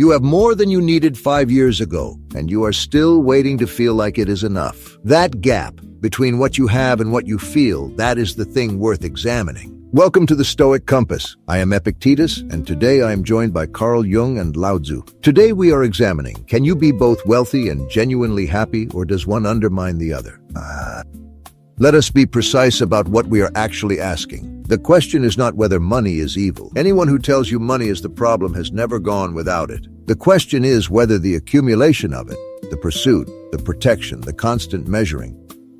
You have more than you needed 5 years ago, and you are still waiting to feel like it is enough. That gap between what you have and what you feel, that is the thing worth examining. Welcome to the Stoic Compass. I am EPICTETUS, and today I am joined by Carl Jung and LAOZI. Today we are examining, can you be both wealthy and genuinely happy, or does one undermine the other? Let us be precise about what we are actually asking. The question is not whether money is evil. Anyone who tells you money is the problem has never gone without it. The question is whether the accumulation of it, the pursuit, the protection, the constant measuring,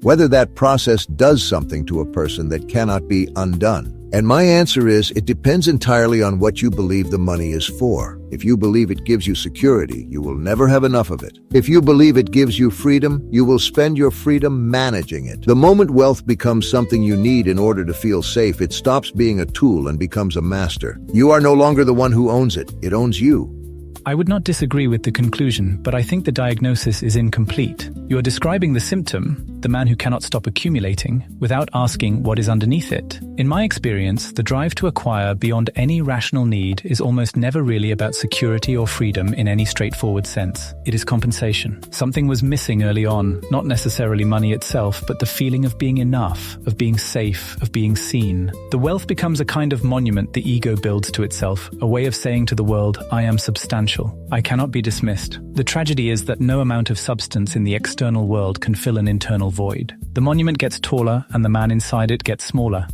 whether that process does something to a person that cannot be undone. And my answer is, it depends entirely on what you believe the money is for. If you believe it gives you security, you will never have enough of it. If you believe it gives you freedom, you will spend your freedom managing it. The moment wealth becomes something you need in order to feel safe, it stops being a tool and becomes a master. You are no longer the one who owns it. It owns you. I would not disagree with the conclusion, but I think the diagnosis is incomplete. You are describing the symptom, the man who cannot stop accumulating, without asking what is underneath it. In my experience, the drive to acquire beyond any rational need is almost never really about security or freedom in any straightforward sense. It is compensation. Something was missing early on, not necessarily money itself, but the feeling of being enough, of being safe, of being seen. The wealth becomes a kind of monument the ego builds to itself, a way of saying to the world, I am substantial. I cannot be dismissed. The tragedy is that no amount of substance in the external world can fill an internal void. The monument gets taller and the man inside it gets smaller.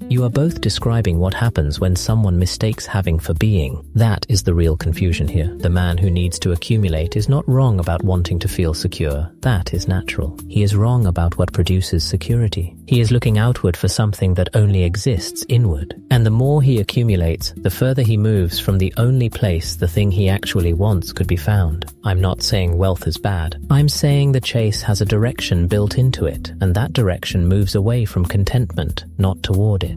You are both describing what happens when someone mistakes having for being. That is the real confusion here. The man who needs to accumulate is not wrong about wanting to feel secure. That is natural. He is wrong about what produces security. He is looking outward for something that only exists inward. And the more he accumulates, the further he moves from the only place the thing he actually wants could be found. I'm not saying wealth is bad. I'm saying the chase has a direction built into it, and that direction moves away from contentment, not toward it.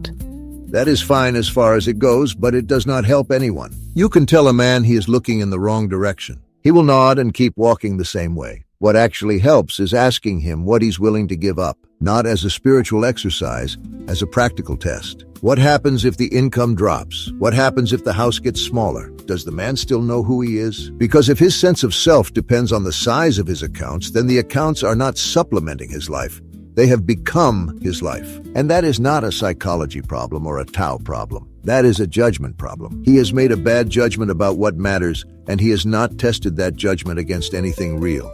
That is fine as far as it goes, but it does not help anyone. You can tell a man he is looking in the wrong direction. He will nod and keep walking the same way. What actually helps is asking him what he's willing to give up, not as a spiritual exercise, as a practical test. What happens if the income drops? What happens if the house gets smaller? Does the man still know who he is? Because if his sense of self depends on the size of his accounts, then the accounts are not supplementing his life. They have become his life. And that is not a psychology problem or a Tao problem. That is a judgment problem. He has made a bad judgment about what matters, and he has not tested that judgment against anything real.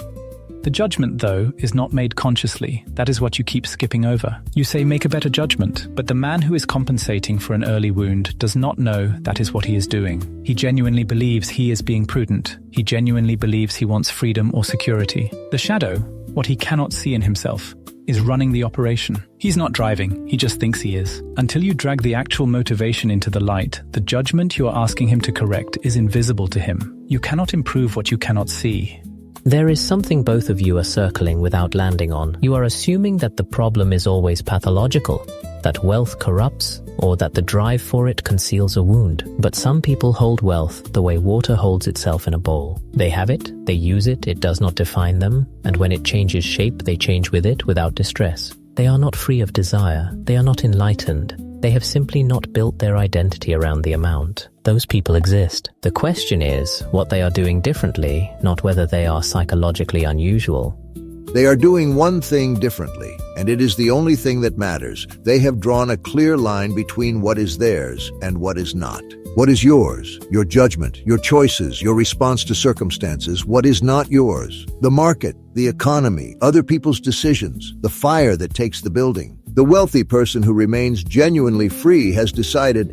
The judgment, though, is not made consciously. That is what you keep skipping over. You say make a better judgment, but the man who is compensating for an early wound does not know that is what he is doing. He genuinely believes he is being prudent. He genuinely believes he wants freedom or security. The shadow, what he cannot see in himself, is running the operation. He's not driving, he just thinks he is. Until you drag the actual motivation into the light, the judgment you are asking him to correct is invisible to him. You cannot improve what you cannot see. There is something both of you are circling without landing on. You are assuming that the problem is always pathological, that wealth corrupts, or that the drive for it conceals a wound. But some people hold wealth the way water holds itself in a bowl. They have it, they use it, it does not define them, and when it changes shape, they change with it without distress. They are not free of desire, they are not enlightened. They have simply not built their identity around the amount. Those people exist. The question is what they are doing differently, not whether they are psychologically unusual. They are doing one thing differently, and it is the only thing that matters. They have drawn a clear line between what is theirs and what is not. What is yours? Your judgment, your choices, your response to circumstances. What is not yours? The market, the economy, other people's decisions, the fire that takes the building. The wealthy person who remains genuinely free has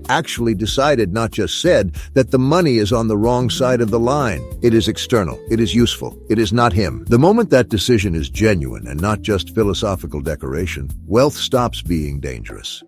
actually decided, not just said, that the money is on the wrong side of the line. It is external. It is useful. It is not him. The moment that decision is genuine and not just philosophical decoration, wealth stops being dangerous.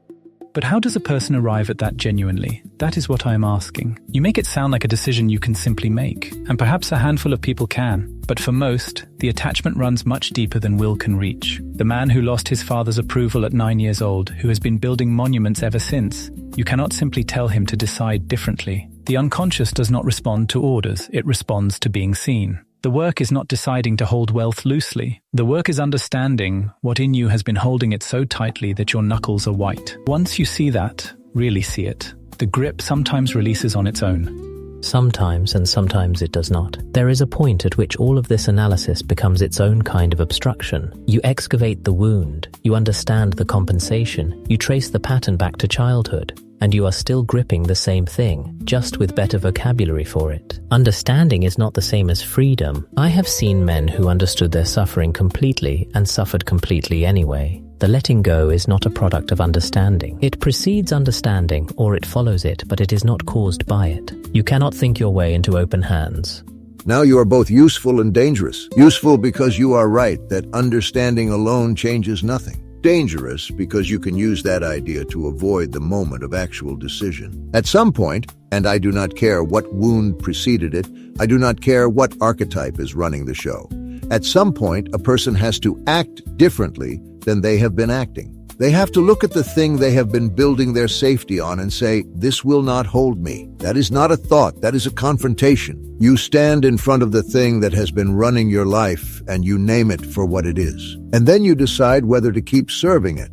But how does a person arrive at that genuinely? That is what I am asking. You make it sound like a decision you can simply make, and perhaps a handful of people can. But for most, the attachment runs much deeper than will can reach. The man who lost his father's approval at 9 years old, who has been building monuments ever since, you cannot simply tell him to decide differently. The unconscious does not respond to orders, it responds to being seen. The work is not deciding to hold wealth loosely. The work is understanding what in you has been holding it so tightly that your knuckles are white. Once you see that, really see it, the grip sometimes releases on its own. Sometimes, and sometimes it does not. There is a point at which all of this analysis becomes its own kind of obstruction. You excavate the wound, you understand the compensation, you trace the pattern back to childhood, and you are still gripping the same thing, just with better vocabulary for it. Understanding is not the same as freedom. I have seen men who understood their suffering completely and suffered completely anyway. The letting go is not a product of understanding. It precedes understanding, or it follows it, but it is not caused by it. You cannot think your way into open hands. Now you are both useful and dangerous. Useful because you are right that understanding alone changes nothing. Dangerous because you can use that idea to avoid the moment of actual decision. At some point, and I do not care what wound preceded it, I do not care what archetype is running the show. At some point, a person has to act differently than they have been acting. They have to look at the thing they have been building their safety on and say, this will not hold me. That is not a thought, that is a confrontation. You stand in front of the thing that has been running your life and you name it for what it is. And then you decide whether to keep serving it.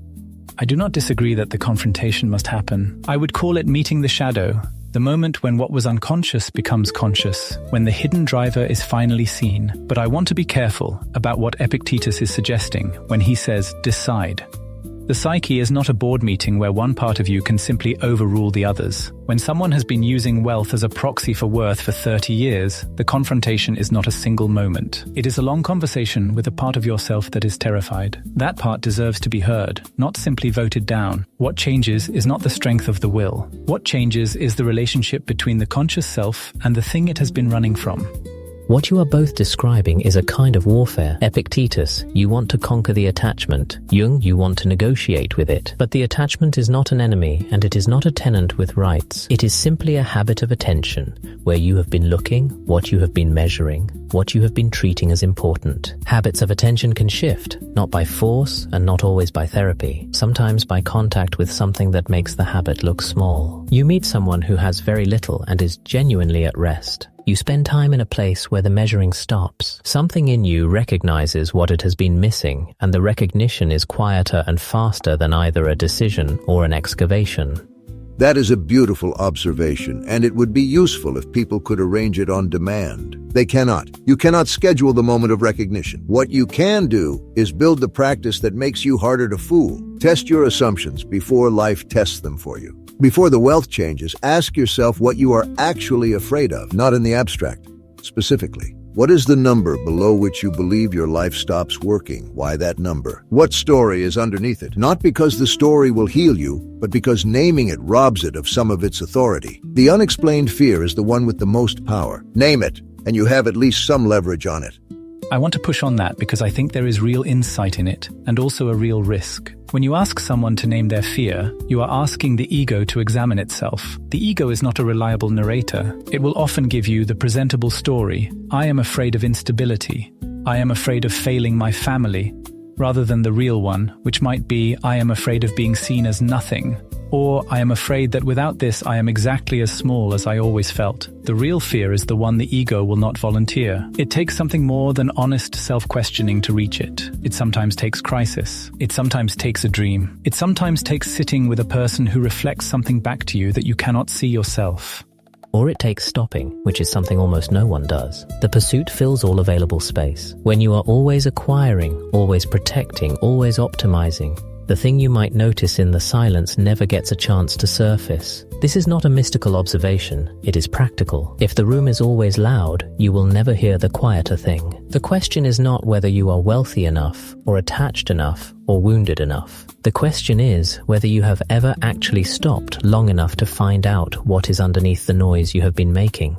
I do not disagree that the confrontation must happen. I would call it meeting the shadow, the moment when what was unconscious becomes conscious, when the hidden driver is finally seen. But I want to be careful about what EPICTETUS is suggesting when he says, decide. The psyche is not a board meeting where one part of you can simply overrule the others. When someone has been using wealth as a proxy for worth for 30 years, the confrontation is not a single moment. It is a long conversation with a part of yourself that is terrified. That part deserves to be heard, not simply voted down. What changes is not the strength of the will. What changes is the relationship between the conscious self and the thing it has been running from. What you are both describing is a kind of warfare. EPICTETUS, you want to conquer the attachment. Jung, you want to negotiate with it. But the attachment is not an enemy, and it is not a tenant with rights. It is simply a habit of attention, where you have been looking, what you have been measuring, what you have been treating as important. Habits of attention can shift, not by force and not always by therapy, sometimes by contact with something that makes the habit look small. You meet someone who has very little and is genuinely at rest. You spend time in a place where the measuring stops. Something in you recognizes what it has been missing, and the recognition is quieter and faster than either a decision or an excavation. That is a beautiful observation, and it would be useful if people could arrange it on demand. They cannot. You cannot schedule the moment of recognition. What you can do is build the practice that makes you harder to fool. Test your assumptions before life tests them for you. Before the wealth changes, ask yourself what you are actually afraid of, not in the abstract. Specifically, what is the number below which you believe your life stops working? Why that number? What story is underneath it? Not because the story will heal you, but because naming it robs it of some of its authority. The unexplained fear is the one with the most power. Name it, and you have at least some leverage on it. I want to push on that because I think there is real insight in it, and also a real risk. When you ask someone to name their fear, you are asking the ego to examine itself. The ego is not a reliable narrator. It will often give you the presentable story. I am afraid of instability. I am afraid of failing my family, rather than the real one, which might be, I am afraid of being seen as nothing. Or, I am afraid that without this I am exactly as small as I always felt. The real fear is the one the ego will not volunteer. It takes something more than honest self-questioning to reach it. It sometimes takes crisis. It sometimes takes a dream. It sometimes takes sitting with a person who reflects something back to you that you cannot see yourself. Or it takes stopping, which is something almost no one does. The pursuit fills all available space. When you are always acquiring, always protecting, always optimizing, the thing you might notice in the silence never gets a chance to surface. This is not a mystical observation, it is practical. If the room is always loud, you will never hear the quieter thing. The question is not whether you are wealthy enough, or attached enough, or wounded enough. The question is whether you have ever actually stopped long enough to find out what is underneath the noise you have been making.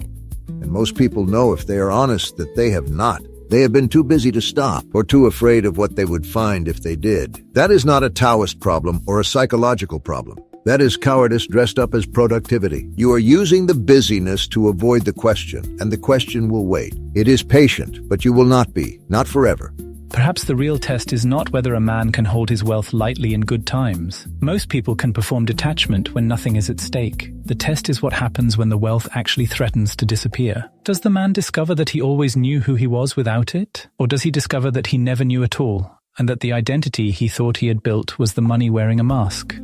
And most people know, if they are honest, that they have not. They have been too busy to stop, or too afraid of what they would find if they did. That is not a Taoist problem or a psychological problem. That is cowardice dressed up as productivity. You are using the busyness to avoid the question, and the question will wait. It is patient, but you will not be, not forever. Perhaps the real test is not whether a man can hold his wealth lightly in good times. Most people can perform detachment when nothing is at stake. The test is what happens when the wealth actually threatens to disappear. Does the man discover that he always knew who he was without it? Or does he discover that he never knew at all, and that the identity he thought he had built was the money wearing a mask?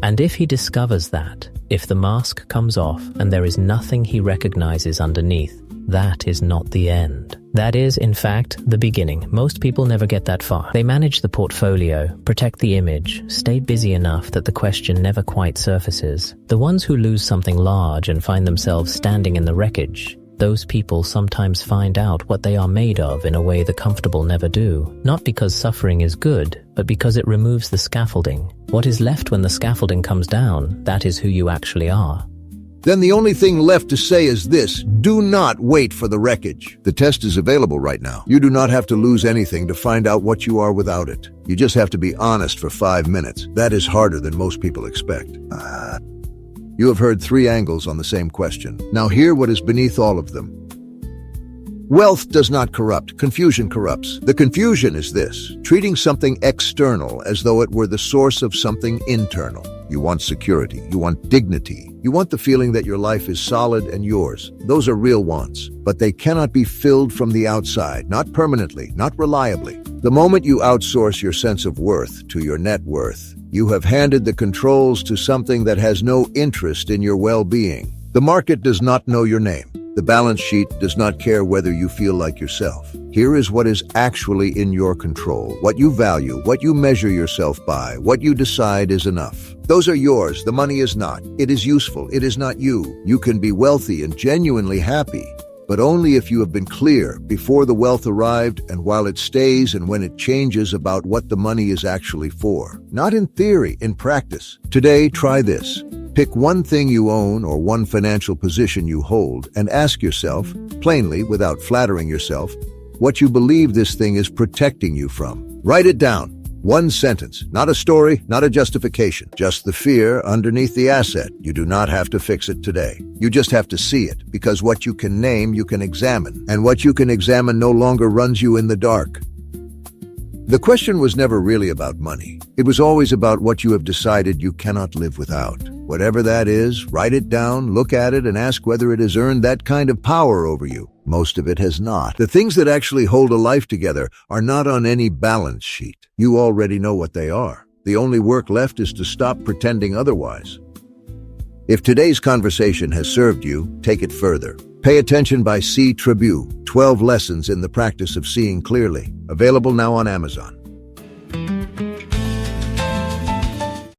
And if he discovers that, if the mask comes off and there is nothing he recognizes underneath, that is not the end. That is, in fact, the beginning. Most people never get that far. They manage the portfolio, protect the image, stay busy enough that the question never quite surfaces. The ones who lose something large and find themselves standing in the wreckage, those people sometimes find out what they are made of in a way the comfortable never do. Not because suffering is good, but because it removes the scaffolding. What is left when the scaffolding comes down, that is who you actually are. Then the only thing left to say is this: do not wait for the wreckage. The test is available right now. You do not have to lose anything to find out what you are without it. You just have to be honest for 5 minutes. That is harder than most people expect. You have heard 3 angles on the same question. Now hear what is beneath all of them. Wealth does not corrupt. Confusion corrupts. The confusion is this: treating something external as though it were the source of something internal. You want security. You want dignity. You want the feeling that your life is solid and yours. Those are real wants, but they cannot be filled from the outside, not permanently, not reliably. The moment you outsource your sense of worth to your net worth, you have handed the controls to something that has no interest in your well-being. The market does not know your name. The balance sheet does not care whether you feel like yourself. Here is what is actually in your control: what you value, what you measure yourself by, what you decide is enough. Those are yours. The money is not. It is useful. It is not you. You can be wealthy and genuinely happy, but only if you have been clear before the wealth arrived and while it stays and when it changes about what the money is actually for. Not in theory, in practice. Today, try this. Pick one thing you own or one financial position you hold and ask yourself, plainly, without flattering yourself, what you believe this thing is protecting you from. Write it down. One sentence. Not a story, not a justification. Just the fear underneath the asset. You do not have to fix it today. You just have to see it, because what you can name, you can examine. And what you can examine no longer runs you in the dark. The question was never really about money. It was always about what you have decided you cannot live without. Whatever that is, write it down, look at it, and ask whether it has earned that kind of power over you. Most of it has not. The things that actually hold a life together are not on any balance sheet. You already know what they are. The only work left is to stop pretending otherwise. If today's conversation has served you, take it further. Pay Attention by C. Tribu, 12 Lessons in the Practice of Seeing Clearly. Available now on Amazon.